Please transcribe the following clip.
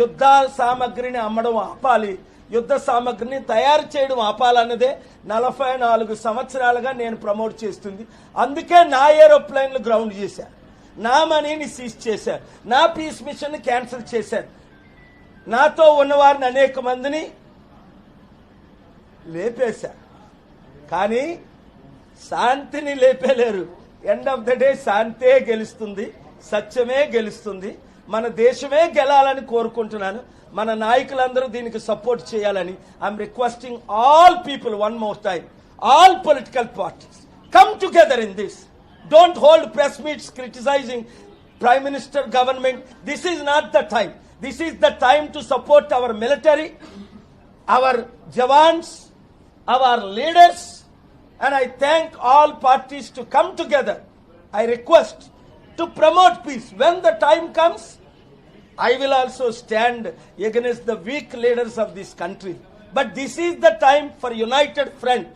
యుద్ధ సామగ్రిని అమ్మడం ఆపాలి, యుద్ధ సామగ్రిని తయారు చేయడం ఆపాలన్నదే 44 సంవత్సరాలుగా నేను ప్రమోట్ చేస్తుంది. అందుకే నా ఏరోప్లేన్లు గ్రౌండ్ చేశారు, నా మనీని సీజ్ చేశారు, నా పీస్ మిషన్ క్యాన్సిల్ చేశారు, నాతో ఉన్నవారిని అనేక మందిని లేపేశారు. కానీ శాంతిని లేపేలేరు. ఎండ్ ఆఫ్ ద డే శాంతే గెలుస్తుంది, సత్యమే గెలుస్తుంది. మన దేశమే గెలాలని కోరుకుంటున్నాను. మన నాయకులందరూ దీనికి సపోర్ట్ చేయాలని I'm requesting all people one more time, all political parties come together in this. Don't hold press meets criticizing Prime Minister government. This is not the time. This is the time to support our military, our jawans, our leaders, and I thank all parties to come together. I request to promote peace. When the time comes, I will also stand against the weak leaders of this country. But this is the time for united front.